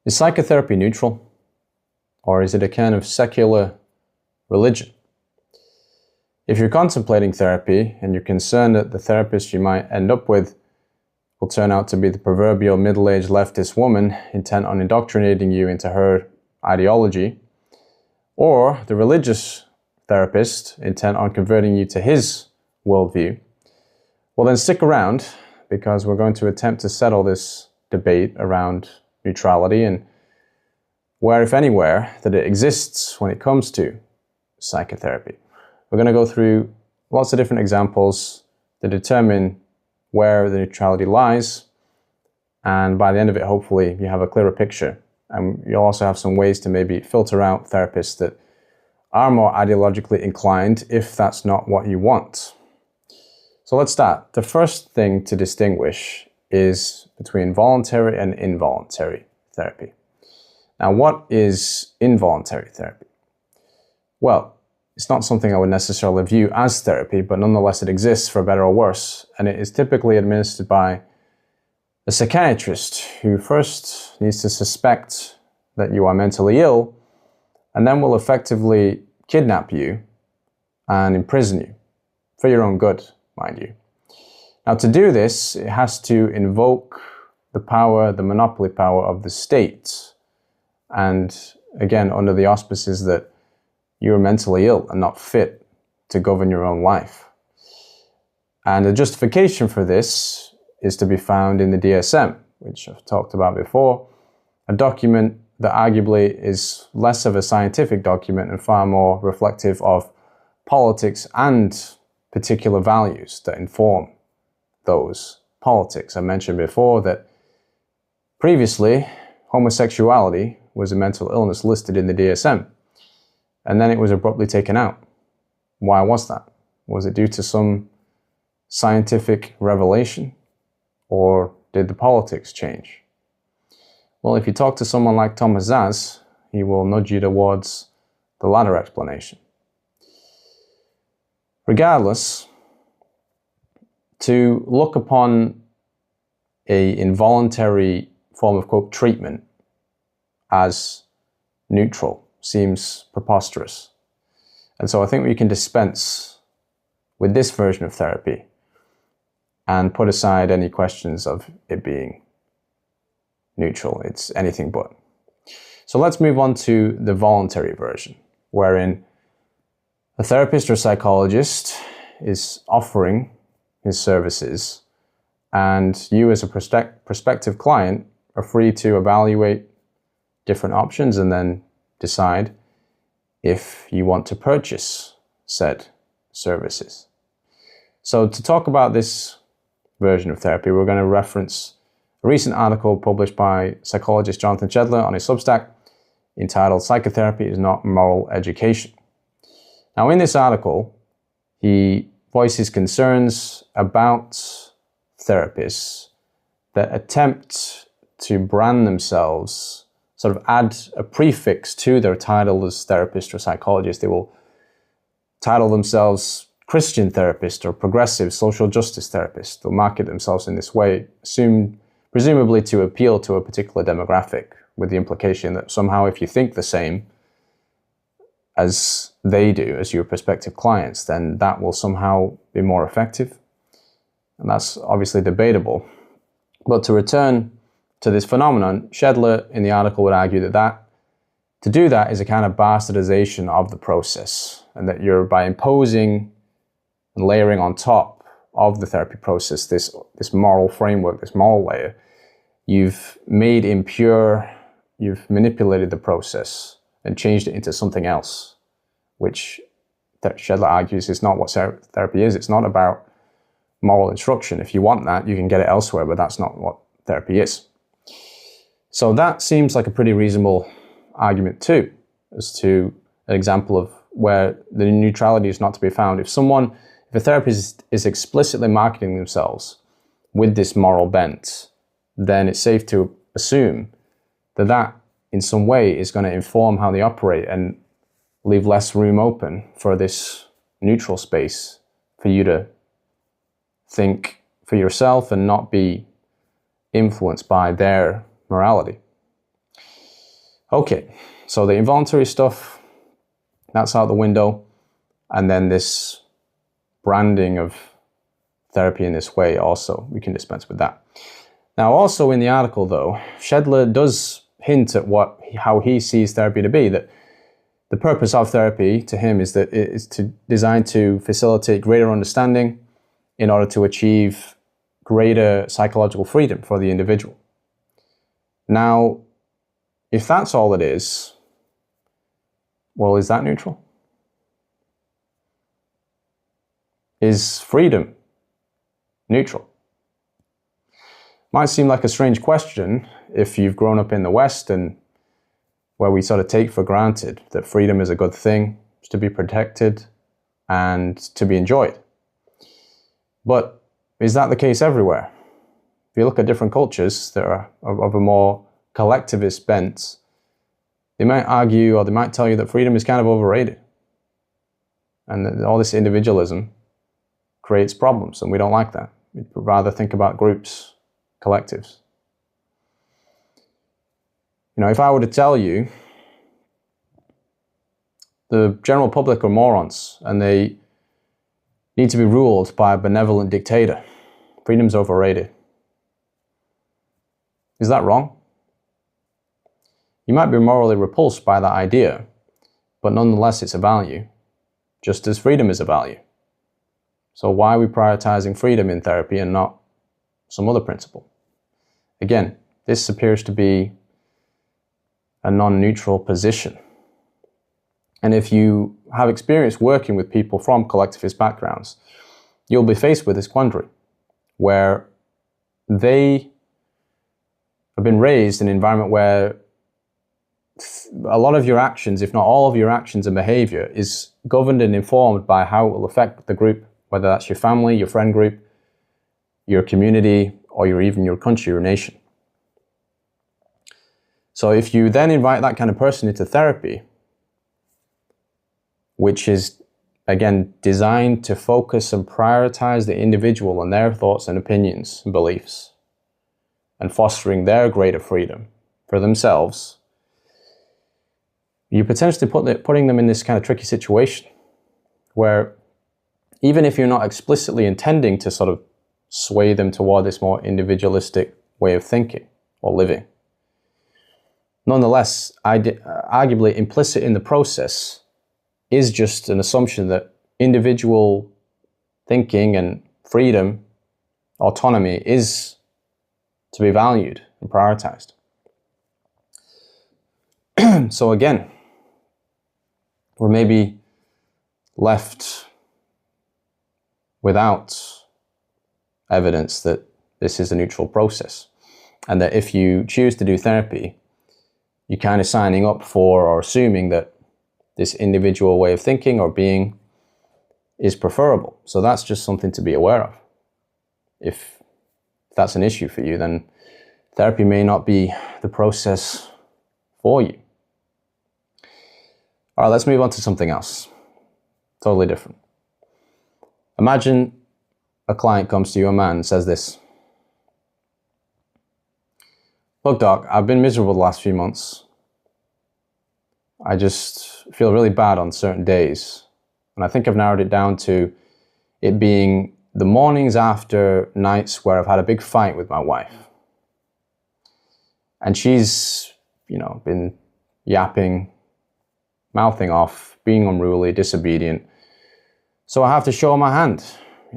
Is psychotherapy neutral? Or is it a kind of secular religion? If you're contemplating therapy and you're concerned that the therapist you might end up with will turn out to be the proverbial middle-aged leftist woman intent on indoctrinating you into her ideology, or the religious therapist intent on converting you to his worldview, well then stick around, because we're going to attempt to settle this debate around neutrality and where, if anywhere, that it exists when it comes to psychotherapy. We're going to go through lots of different examples to determine where the neutrality lies, and by the end of it, hopefully, you have a clearer picture. And you'll also have some ways to maybe filter out therapists that are more ideologically inclined if that's not what you want. So let's start. The first thing to distinguish is between voluntary and involuntary therapy. Now, what is involuntary therapy? Well, it's not something I would necessarily view as therapy, but nonetheless it exists for better or worse, and it is typically administered by a psychiatrist who first needs to suspect that you are mentally ill, and then will effectively kidnap you and imprison you, for your own good, mind you. Now, to do this, it has to invoke the power, the monopoly power of the state, and again, under the auspices that you're mentally ill and not fit to govern your own life. And the justification for this is to be found in the DSM, which I've talked about before, a document that arguably is less of a scientific document and far more reflective of politics and particular values that inform those politics. I mentioned before that previously homosexuality was a mental illness listed in the DSM, and then it was abruptly taken out. Why was that? Was it due to some scientific revelation, or did the politics change? Well, if you talk to someone like Thomas Szasz, he will nudge you towards the latter explanation. Regardless, to look upon an involuntary form of, quote, treatment as neutral seems preposterous. And so I think we can dispense with this version of therapy and put aside any questions of it being neutral. It's anything but. So let's move on to the voluntary version, wherein a therapist or psychologist is offering his services, and you as a prospective client are free to evaluate different options and then decide if you want to purchase said services. So to talk about this version of therapy, we're going to reference a recent article published by psychologist Jonathan Shedler on his Substack entitled "Psychotherapy is Not Moral Education." Now, in this article, he voices concerns about therapists that attempt to brand themselves, sort of add a prefix to their title as therapist or psychologist. They will title themselves Christian therapist or progressive social justice therapist. They'll market themselves in this way, presumably to appeal to a particular demographic, with the implication that somehow if you think the same as they do, as your prospective clients, then that will somehow be more effective. And that's obviously debatable. But to return to this phenomenon, Shedler in the article would argue that to do that is a kind of bastardization of the process, and that you're, by imposing and layering on top of the therapy process this moral framework, this moral layer, you've made impure, you've manipulated the process and changed it into something else, which Shedler argues is not what therapy is. It's not about moral instruction. If you want that, you can get it elsewhere, but that's not what therapy is. So that seems like a pretty reasonable argument too, as to an example of where the neutrality is not to be found. If a therapist is explicitly marketing themselves with this moral bent, then it's safe to assume that that in some way is going to inform how they operate and leave less room open for this neutral space for you to think for yourself and not be influenced by their morality. Okay, so the involuntary stuff, that's out the window. And then this branding of therapy in this way also, we can dispense with that. Now also in the article though, Shedler does hint at how he sees therapy to be, that the purpose of therapy to him is that it is designed to facilitate greater understanding in order to achieve greater psychological freedom for the individual. Now, if that's all it is, well, is that neutral? Is freedom neutral? Might seem like a strange question if you've grown up in the West and where we sort of take for granted that freedom is a good thing, it's to be protected and to be enjoyed. But is that the case everywhere? If you look at different cultures that are of a more collectivist bent, they might argue or they might tell you that freedom is kind of overrated and that all this individualism creates problems, and we don't like that. We'd rather think about groups, collectives. You know, if I were to tell you the general public are morons and they need to be ruled by a benevolent dictator, freedom's overrated, is that wrong? You might be morally repulsed by that idea, but nonetheless it's a value, just as freedom is a value. So why are we prioritizing freedom in therapy and not some other principle? Again, this appears to be a non-neutral position. And if you have experience working with people from collectivist backgrounds, you'll be faced with this quandary where they have been raised in an environment where a lot of your actions, if not all of your actions and behavior, is governed and informed by how it will affect the group, whether that's your family, your friend group, your community, or even your country or nation. So if you then invite that kind of person into therapy, which is, again, designed to focus and prioritize the individual and their thoughts and opinions and beliefs, and fostering their greater freedom for themselves, you're potentially putting them in this kind of tricky situation where even if you're not explicitly intending to sort of sway them toward this more individualistic way of thinking or living, nonetheless, arguably implicit in the process is just an assumption that individual thinking and freedom, autonomy, is to be valued and prioritized. So again, we're maybe left without evidence that this is a neutral process, and that if you choose to do therapy, you're kind of signing up for or assuming that this individual way of thinking or being is preferable. So that's just something to be aware of. If that's an issue for you, then therapy may not be the process for you. All right, let's move on to something else. Totally different. Imagine a client comes to you, a man, and says this: "Look, doc, I've been miserable the last few months. I just feel really bad on certain days. And I think I've narrowed it down to it being the mornings after nights where I've had a big fight with my wife. And she's, been yapping, mouthing off, being unruly, disobedient. So I have to show her my hand.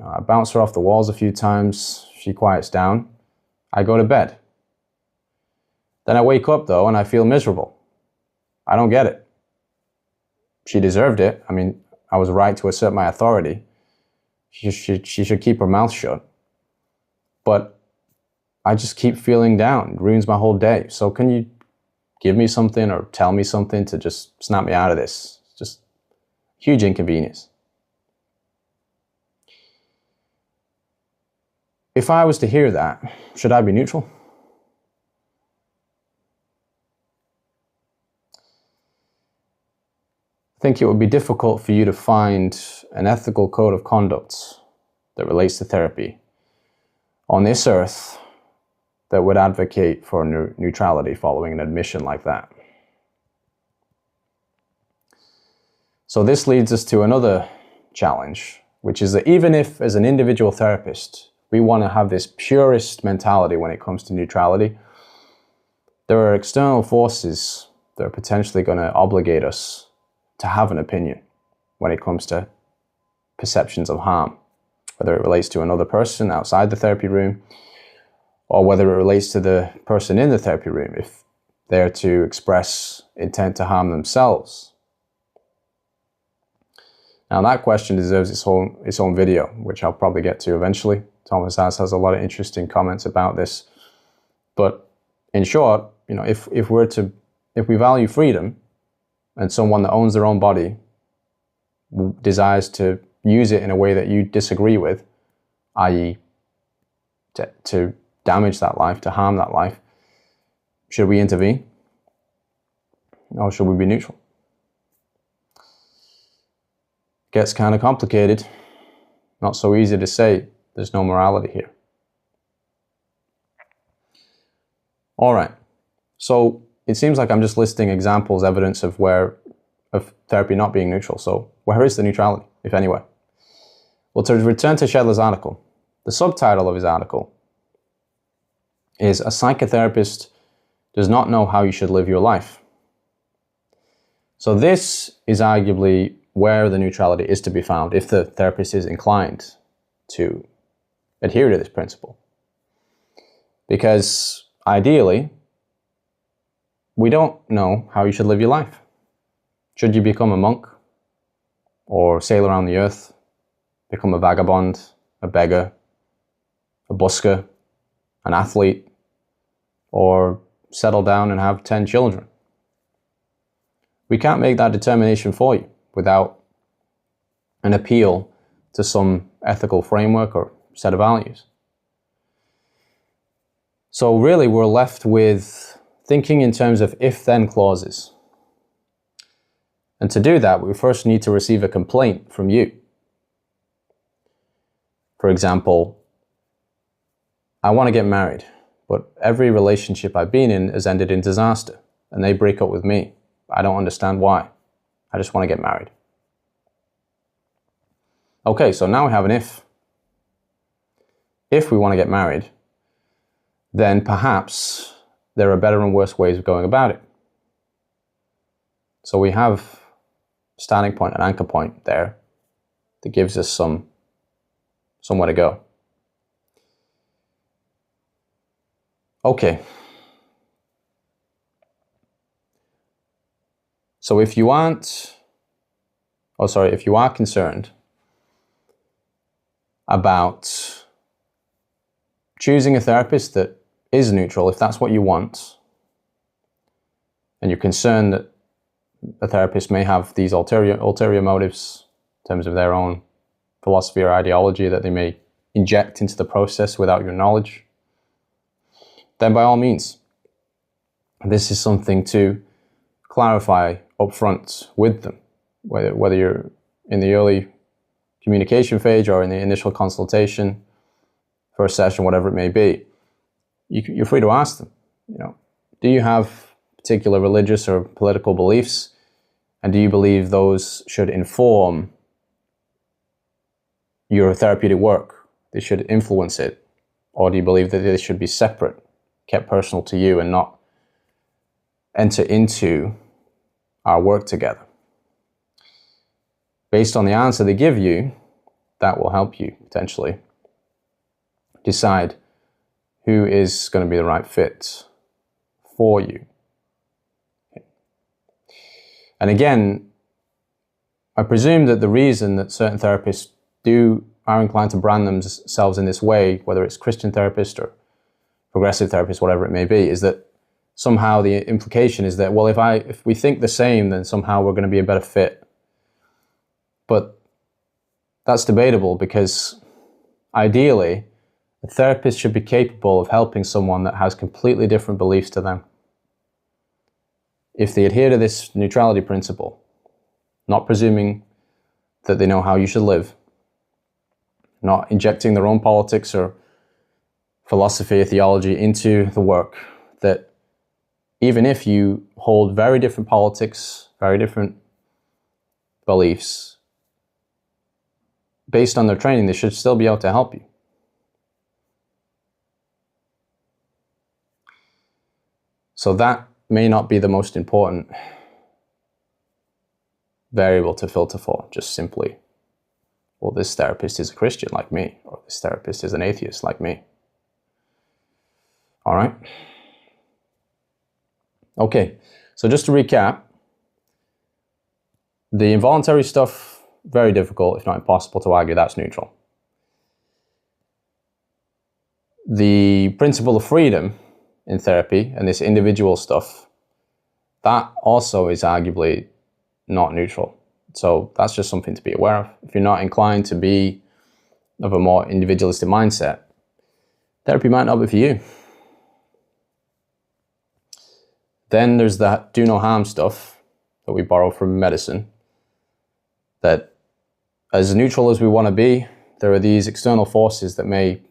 I bounce her off the walls a few times. She quiets down. I go to bed. Then I wake up though and I feel miserable. I don't get it. She deserved it. I mean, I was right to assert my authority. She should keep her mouth shut. But I just keep feeling down. It ruins my whole day. So can you give me something or tell me something to just snap me out of this? It's just huge inconvenience." If I was to hear that, should I be neutral? I think it would be difficult for you to find an ethical code of conduct that relates to therapy on this earth that would advocate for neutrality following an admission like that. So this leads us to another challenge, which is that even if, as an individual therapist, we want to have this purist mentality when it comes to neutrality, there are external forces that are potentially going to obligate us to have an opinion when it comes to perceptions of harm, whether it relates to another person outside the therapy room, or whether it relates to the person in the therapy room, if they're to express intent to harm themselves. Now that question deserves its own video, which I'll probably get to eventually. Thomas has a lot of interesting comments about this. But in short, if we value freedom, and someone that owns their own body desires to use it in a way that you disagree with, i.e. to damage that life, to harm that life, should we intervene? Or should we be neutral? Gets kind of complicated. Not so easy to say. There's no morality here. All right. So it seems like I'm just listing examples, evidence of therapy not being neutral. So where is the neutrality, if anywhere? Well, to return to Shedler's article, the subtitle of his article is "A Psychotherapist Does Not Know How You Should Live Your Life." So this is arguably where the neutrality is to be found if the therapist is inclined to adhere to this principle. Because ideally, we don't know how you should live your life. Should you become a monk or sail around the earth, become a vagabond, a beggar, a busker, an athlete, or settle down and have 10 children? We can't make that determination for you without an appeal to some ethical framework or set of values. So really we're left with thinking in terms of if-then clauses. And to do that, we first need to receive a complaint from you. For example, I want to get married, but every relationship I've been in has ended in disaster, and they break up with me. I don't understand why. I just want to get married. Okay, so now we have an if. If we want to get married, then perhaps there are better and worse ways of going about it. So we have a starting point, an anchor point there that gives us somewhere to go. Okay. So if you are concerned about choosing a therapist that is neutral, if that's what you want, and you're concerned that a therapist may have these ulterior motives in terms of their own philosophy or ideology that they may inject into the process without your knowledge, then by all means, this is something to clarify upfront with them, whether you're in the early communication phase or in the initial consultation, first session, whatever it may be. You're free to ask them, do you have particular religious or political beliefs, and do you believe those should inform your therapeutic work? They should influence it, or do you believe that they should be separate, kept personal to you, and not enter into our work together? Based on the answer they give you, that will help you potentially decide who is going to be the right fit for you. And again, I presume that the reason that certain therapists are inclined to brand themselves in this way, whether it's Christian therapist or progressive therapist, whatever it may be, is that somehow the implication is that, well, if we think the same, then somehow we're going to be a better fit. But that's debatable, because ideally, a therapist should be capable of helping someone that has completely different beliefs to them. If they adhere to this neutrality principle, not presuming that they know how you should live, not injecting their own politics or philosophy or theology into the work, that even if you hold very different politics, very different beliefs, based on their training, they should still be able to help you. So that may not be the most important variable to filter for, just simply, well, this therapist is a Christian like me, or this therapist is an atheist like me. All right? Okay, so just to recap, the involuntary stuff, very difficult, if not impossible, to argue that's neutral. The principle of freedom in therapy and this individual stuff, that also is arguably not neutral. So that's just something to be aware of. If you're not inclined to be of a more individualistic mindset, therapy might not be for you. Then there's that do no harm stuff that we borrow from medicine, that as neutral as we want to be, there are these external forces that may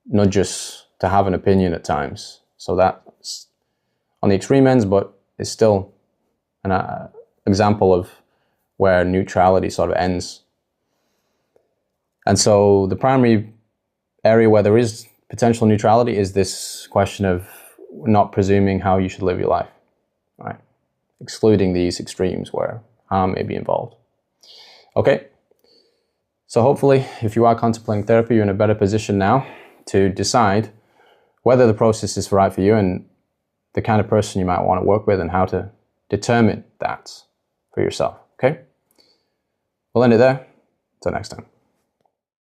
nudge us to have an opinion at times. So that's on the extreme ends, but it's still an example of where neutrality sort of ends. And so the primary area where there is potential neutrality is this question of not presuming how you should live your life, right? Excluding these extremes where harm may be involved. Okay, so hopefully if you are contemplating therapy, you're in a better position now to decide whether the process is right for you and the kind of person you might want to work with and how to determine that for yourself, okay? We'll end it there. Until next time.